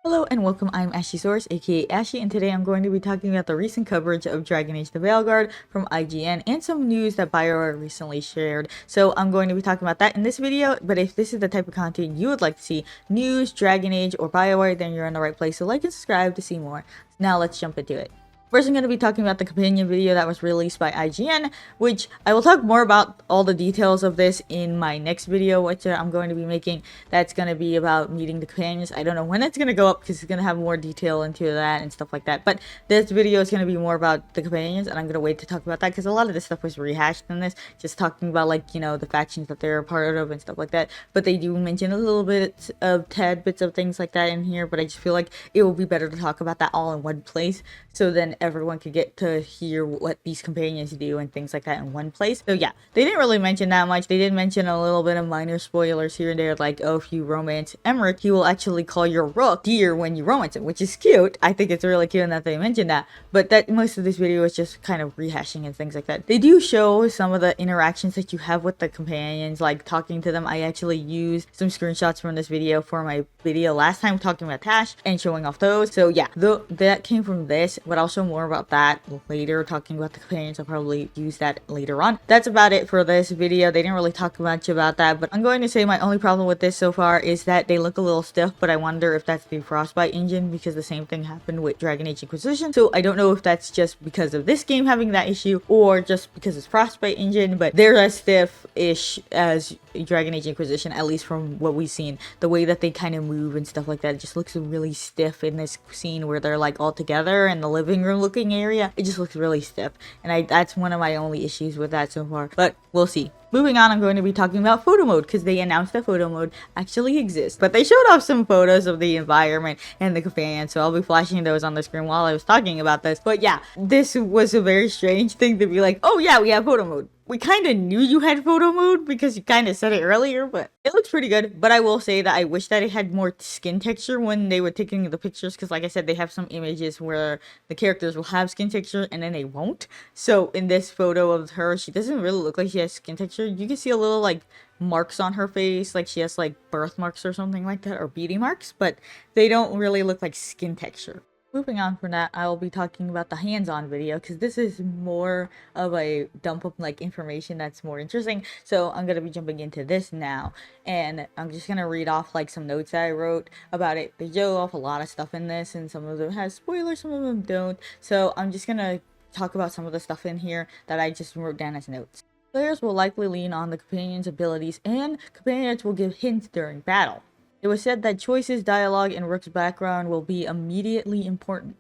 Hello and welcome, I'm Ashysource, aka Ashy, and today I'm going to be talking about the recent coverage of Dragon Age the Veilguard from IGN and some news that Bioware recently shared. So I'm going to be talking about that in this video, but if this is the type of content you would like to see, news, Dragon Age, or Bioware, then you're in the right place, so like and subscribe to see more. Now let's jump into it. First, I'm going to be talking about the companion video that was released by IGN, which I will talk more about all the details of this in my next video, which I'm going to be making. That's going to be about meeting the companions. I don't know when it's going to go up because it's going to have more detail into that and stuff like that. But this video is going to be more about the companions, and I'm going to wait to talk about that because a lot of this stuff was rehashed in this, just talking about, like, you know, the factions that they're a part of and stuff like that. But they do mention a little bit of tad bits of things like that in here, but I just feel like it will be better to talk about that all in one place, so then everyone could get to hear what these companions do and things like that in one place. So yeah, they didn't really mention that much. They did mention a little bit of minor spoilers here and there, like, oh, if you romance Emmerich, he will actually call your rook dear when you romance him, which is cute. I think it's really cute that they mentioned that, but that most of this video is just kind of rehashing and things like that. They do show some of the interactions that you have with the companions, like talking to them. I actually used some screenshots from this video for my video last time talking about Tash and showing off those. So yeah, that came from this, but I'll show more about that later, talking about the companions. I'll probably use that later on. That's about it for this video. They didn't really talk much about that, but I'm going to say my only problem with this so far is that they look a little stiff, but I wonder if that's the Frostbite engine, because the same thing happened with Dragon Age Inquisition. So I don't know if that's just because of this game having that issue or just because it's Frostbite engine, but they're as stiff-ish as Dragon Age Inquisition, at least from what we've seen. The way that they kind of move and stuff like that, it just looks really stiff in this scene where they're like all together in the living room looking area. It just looks really stiff, and that's one of my only issues with that so far, but we'll see. Moving on, I'm going to be talking about photo mode, because they announced that photo mode actually exists, but they showed off some photos of the environment and the companion, so I'll be flashing those on the screen while I was talking about this. But yeah, this was a very strange thing to be like, oh yeah, we have photo mode. We kind of knew you had photo mode because you kind of said it earlier, but it looks pretty good. But I will say that I wish that it had more skin texture when they were taking the pictures, because like I said, they have some images where the characters will have skin texture and then they won't. So in this photo of her, she doesn't really look like she has skin texture. You can see a little like marks on her face, like she has like birthmarks or something like that, or beauty marks, but they don't really look like skin texture. Moving on from that, I will be talking about the hands-on video, because this is more of a dump of like information that's more interesting. So I'm gonna be jumping into this now, and I'm just gonna read off like some notes that I wrote about it. They show off a lot of stuff in this, and some of them has spoilers, some of them don't. So I'm just gonna talk about some of the stuff in here that I just wrote down as notes. Players will likely lean on the companion's abilities, and companions will give hints during battle. It was said that choices, dialogue, and Rook's background will be immediately important.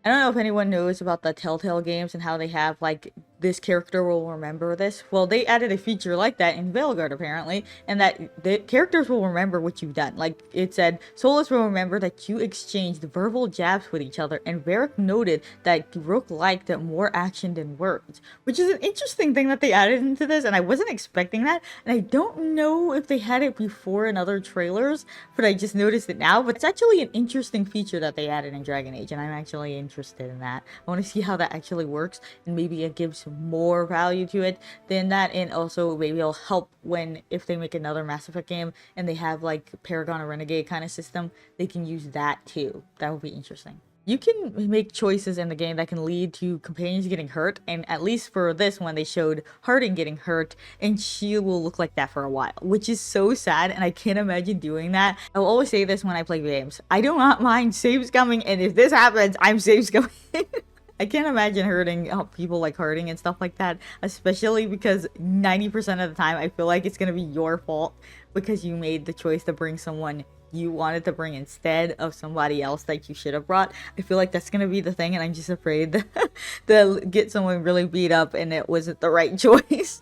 I don't know if anyone knows about the Telltale games and how they have, like, this character will remember this. Well, they added a feature like that in Veilguard, apparently, and that the characters will remember what you've done. Like, it said, Solus will remember that you exchanged verbal jabs with each other, and Varric noted that Rook liked more action than words, which is an interesting thing that they added into this, and I wasn't expecting that, and I don't know if they had it before in other trailers, but I just noticed it now. But it's actually an interesting feature that they added in Dragon Age, and I'm actually interested in that. I want to see how that actually works, and maybe it gives more value to it than that, and also maybe it'll help when, if they make another Mass Effect game and they have like Paragon or Renegade kind of system, they can use that too. That would be interesting. You can make choices in the game that can lead to companions getting hurt, and at least for this one, they showed Harding getting hurt, and she will look like that for a while, which is so sad, and I can't imagine doing that. I will always say this when I play games: I do not mind save scumming, and if this happens, I'm save scumming. I can't imagine hurting people like Harding and stuff like that, especially because 90% of the time I feel like it's gonna be your fault because you made the choice to bring someone you wanted to bring instead of somebody else that you should have brought. I feel like that's gonna be the thing, and I'm just afraid to get someone really beat up and it wasn't the right choice.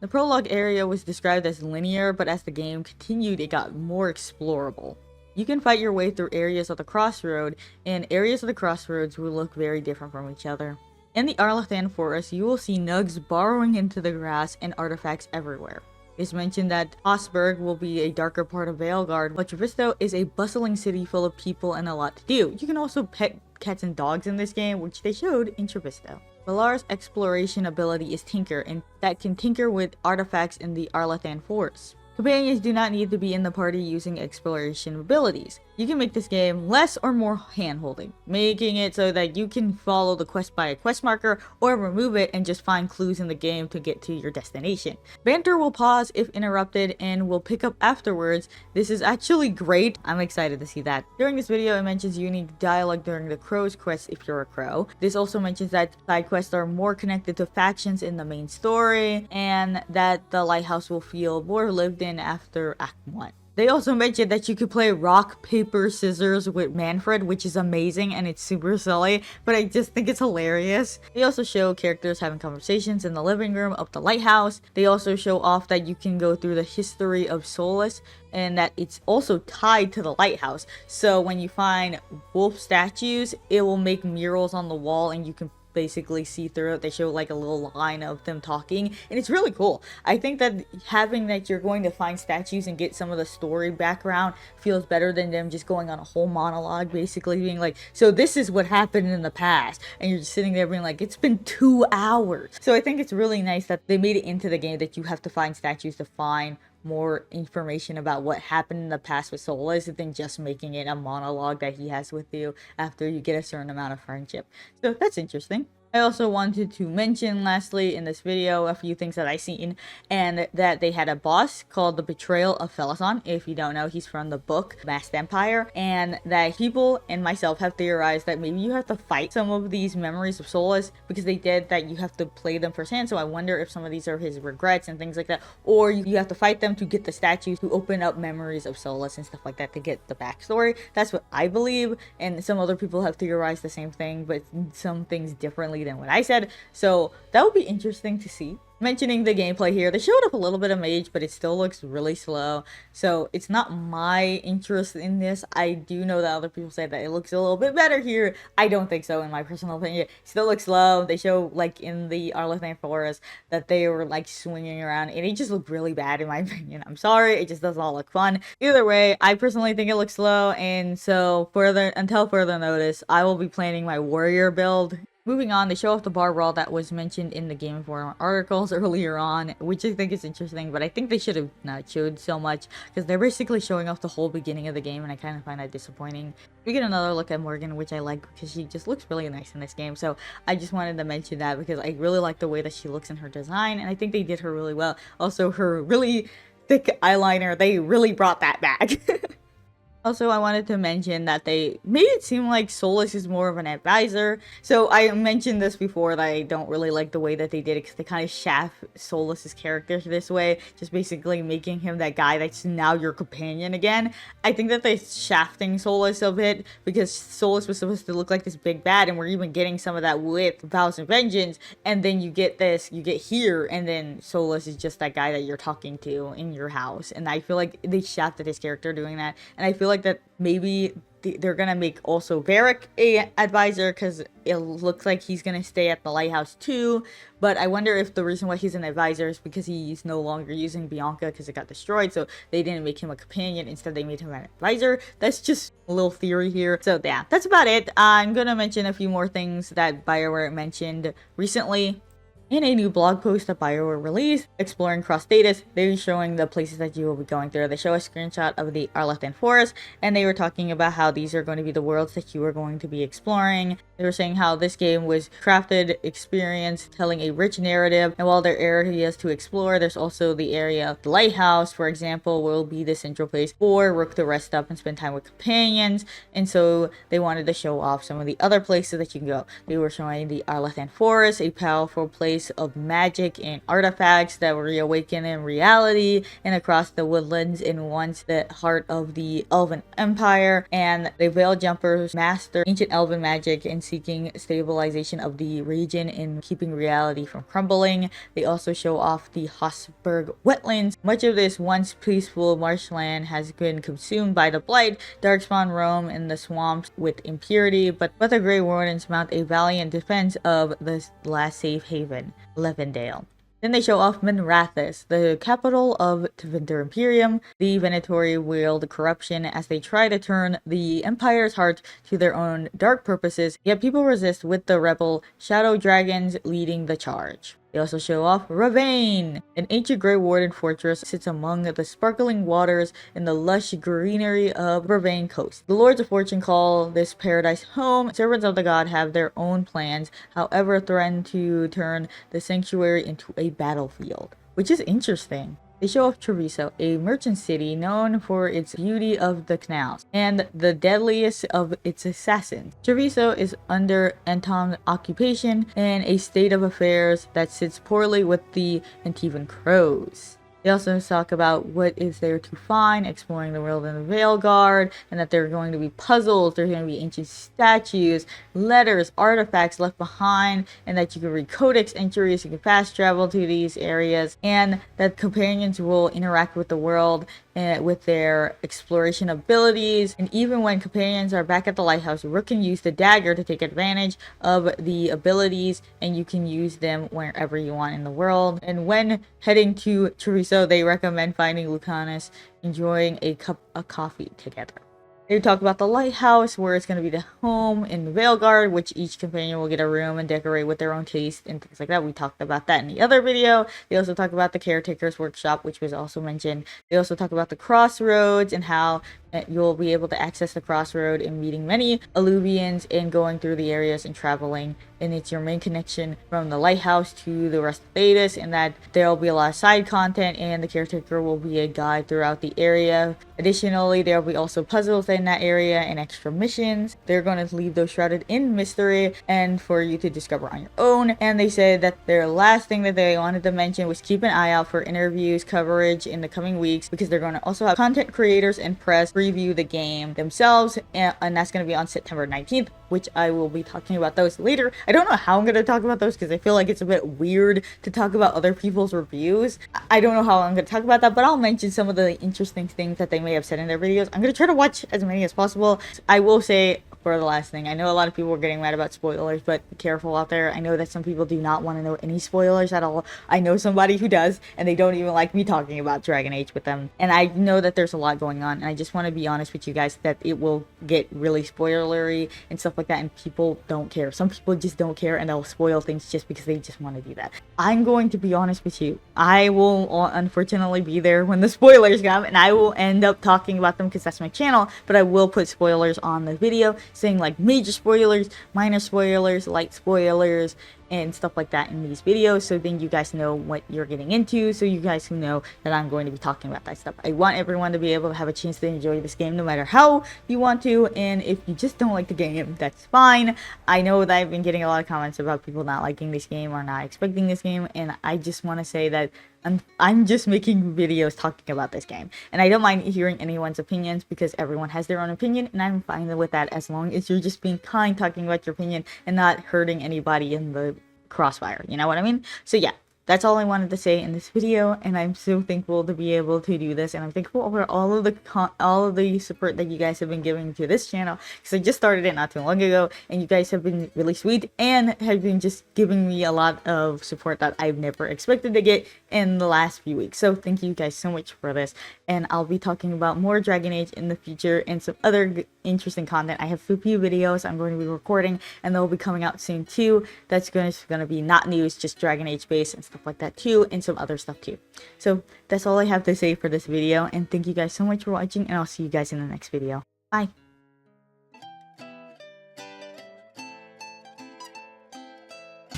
The prologue area was described as linear, but as the game continued, it got more explorable. You can fight your way through areas of the crossroad, and areas of the crossroads will look very different from each other. In the Arlathan forest, you will see nugs burrowing into the grass and artifacts everywhere. It's mentioned that Osberg will be a darker part of Veilguard, but Trevisto is a bustling city full of people and a lot to do. You can also pet cats and dogs in this game, which they showed in Trevisto. Valar's exploration ability is Tinker, and that can tinker with artifacts in the Arlathan forest. Companions do not need to be in the party using exploration abilities. You can make this game less or more hand-holding, making it so that you can follow the quest by a quest marker or remove it and just find clues in the game to get to your destination. Banter will pause if interrupted and will pick up afterwards. This is actually great. I'm excited to see that. During this video, it mentions unique dialogue during the crow's quest if you're a crow. This also mentions that side quests are more connected to factions in the main story and that the lighthouse will feel more lived in after Act 1. They also mentioned that you could play rock, paper, scissors with Manfred, which is amazing and it's super silly, but I just think it's hilarious. They also show characters having conversations in the living room of the lighthouse. They also show off that you can go through the history of Solus and that it's also tied to the lighthouse. So when you find wolf statues, it will make murals on the wall and you can basically see through it. They show like a little line of them talking and it's really cool. I think that having that you're going to find statues and get some of the story background feels better than them just going on a whole monologue, basically being like, so this is what happened in the past, and you're just sitting there being like, it's been 2 hours. So I think it's really nice that they made it into the game that you have to find statues to find more information about what happened in the past with Solus than just making it a monologue that he has with you after you get a certain amount of friendship. So that's interesting. I also wanted to mention lastly in this video a few things that I seen, and that they had a boss called the Betrayal of Felison. If you don't know, he's from the book Masked Empire, and that people and myself have theorized that maybe you have to fight some of these memories of Solus because they did that you have to play them firsthand. So I wonder if some of these are his regrets and things like that, or you have to fight them to get the statues to open up memories of Solus and stuff like that to get the backstory. That's what I believe, and some other people have theorized the same thing, but some things differently than what I said, so that would be interesting to see. Mentioning the gameplay here, they showed up a little bit of mage, but it still looks really slow, so it's not my interest in this. I do know that other people say that it looks a little bit better here. I don't think so, in my personal opinion. It still looks slow. They show, like, in the Arlathan Forest that they were, like, swinging around, and it just looked really bad, in my opinion. I'm sorry, it just does not look fun. Either way, I personally think it looks slow, and so until further notice, I will be planning my warrior build. Moving on, they show off the bar brawl that was mentioned in the Game Informer articles earlier on, which I think is interesting, but I think they should have not showed so much because they're basically showing off the whole beginning of the game, and I kind of find that disappointing. We get another look at Morgan, which I like because she just looks really nice in this game, so I just wanted to mention that because I really like the way that she looks in her design, and I think they did her really well. Also, her really thick eyeliner, they really brought that back. Also, I wanted to mention that they made it seem like Solus is more of an advisor. So I mentioned this before that I don't really like the way that they did it because they kind of shaft Solus's character this way, just basically making him that guy that's now your companion again. I think that they're shafting Solus a bit because Solus was supposed to look like this big bad, and we're even getting some of that with Vows and Vengeance, and then you get here, and then Solus is just that guy that you're talking to in your house, and I feel like they shafted his character doing that, and I feel like that maybe they're gonna make also Varric a advisor because it looks like he's gonna stay at the lighthouse too, but I wonder if the reason why he's an advisor is because he's no longer using Bianca because it got destroyed, so they didn't make him a companion, instead they made him an advisor. That's just a little theory here. So yeah, that's about it. I'm gonna mention a few more things that Bioware mentioned recently. In a new blog post that Bioware released, exploring Cross Status, they're showing the places that you will be going through. They show a screenshot of the Arlathan Forest, and they were talking about how these are going to be the worlds that you are going to be exploring. They were saying how this game was crafted, experience, telling a rich narrative, and while there are areas to explore, there's also the area of the lighthouse, for example, will be the central place for Rook to rest up and spend time with companions, and so they wanted to show off some of the other places that you can go. They were showing the Arlathan Forest, a powerful place of magic and artifacts that were reawakened in reality and across the woodlands in once the heart of the Elven Empire, and the Veil Jumpers master ancient Elven magic and seeking stabilization of the region and keeping reality from crumbling. They also show off the Hossberg wetlands. Much of this once peaceful marshland has been consumed by the blight. Darkspawn roam in the swamps with impurity, but the Grey Wardens mount a valiant defense of the last safe haven, Levendale. Then they show off Minrathous, the capital of Tevinter Imperium. The Venatori wield corruption as they try to turn the Empire's heart to their own dark purposes, yet people resist with the rebel Shadow Dragons leading the charge. They also show off Ravane. An ancient Grey Warden fortress sits among the sparkling waters in the lush greenery of Ravane coast. The Lords of Fortune call this paradise home. Servants of the god have their own plans, however threaten to turn the sanctuary into a battlefield, which is interesting. They show off Treviso, a merchant city known for its beauty of the canals and the deadliest of its assassins. Treviso is under Anton occupation and a state of affairs that sits poorly with the Antivan Crows. They also talk about what is there to find, exploring the world in the Veilguard, and that there are going to be puzzles, there's going to be ancient statues, letters, artifacts left behind, and that you can read codex entries, you can fast travel to these areas, and that companions will interact with the world with their exploration abilities. And even when companions are back at the lighthouse, Rook can use the dagger to take advantage of the abilities, and you can use them wherever you want in the world. And when heading to Treviso, they recommend finding Lucanus, enjoying a cup of coffee together. They talk about the lighthouse, where it's going to be the home in Veilguard, which each companion will get a room and decorate with their own taste and things like that. We talked about that in the other video. They also talk about the caretaker's workshop, which was also mentioned. They also talk about the crossroads and how you'll be able to access the crossroad and meeting many Alluvians and going through the areas and traveling. And it's your main connection from the lighthouse to the rest of Thedas, and that there'll be a lot of side content, and the caretaker will be a guide throughout the area. Additionally, there'll be also puzzles in that area and extra missions. They're going to leave those shrouded in mystery and for you to discover on your own. And they said that their last thing that they wanted to mention was keep an eye out for interviews, coverage in the coming weeks, because they're going to also have content creators and press review the game themselves, and that's going to be on September 19th, which I will be talking about those later. I don't know how I'm going to talk about those because I feel like it's a bit weird to talk about other people's reviews. I don't know how I'm going to talk about that, but I'll mention some of the interesting things that they may have said in their videos. I'm going to try to watch as many as possible. I will say, for the last thing, I know a lot of people were getting mad about spoilers, but be careful out there. I know that some people do not want to know any spoilers at all. I know somebody who does, and they don't even like me talking about Dragon Age with them. And I know that there's a lot going on, and I just want to be honest with you guys that it will get really spoilery and stuff like that, and people don't care. Some people just don't care, and they'll spoil things just because they just want to do that. I'm going to be honest with you. I will unfortunately be there when the spoilers come, and I will end up talking about them because that's my channel, but I will put spoilers on the video, saying like major spoilers, minor spoilers, light spoilers, and stuff like that in these videos, so then you guys know what you're getting into, so you guys can know that I'm going to be talking about that stuff. I want everyone to be able to have a chance to enjoy this game no matter how you want to, and if you just don't like the game, that's fine. I know that I've been getting a lot of comments about people not liking this game or not expecting this game, and I just want to say that I'm just making videos talking about this game, and I don't mind hearing anyone's opinions because everyone has their own opinion, and I'm fine with that as long as you're just being kind talking about your opinion and not hurting anybody in the crossfire, you know what I mean? So yeah, that's all I wanted to say in this video, and I'm so thankful to be able to do this, and I'm thankful for all of the support that you guys have been giving to this channel, because I just started it not too long ago, and you guys have been really sweet and have been just giving me a lot of support that I've never expected to get in the last few weeks. So thank you guys so much for this, and I'll be talking about more Dragon Age in the future and some other interesting content. I have a few videos I'm going to be recording, and they'll be coming out soon too. That's going to be not news, just Dragon Age based and stuff like that too, and some other stuff too. So that's all I have to say for this video, and thank you guys so much for watching, and I'll see you guys in the next video. Bye.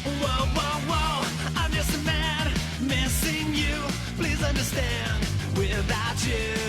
Whoa, whoa, whoa, I'm just a man missing you. Please understand, without you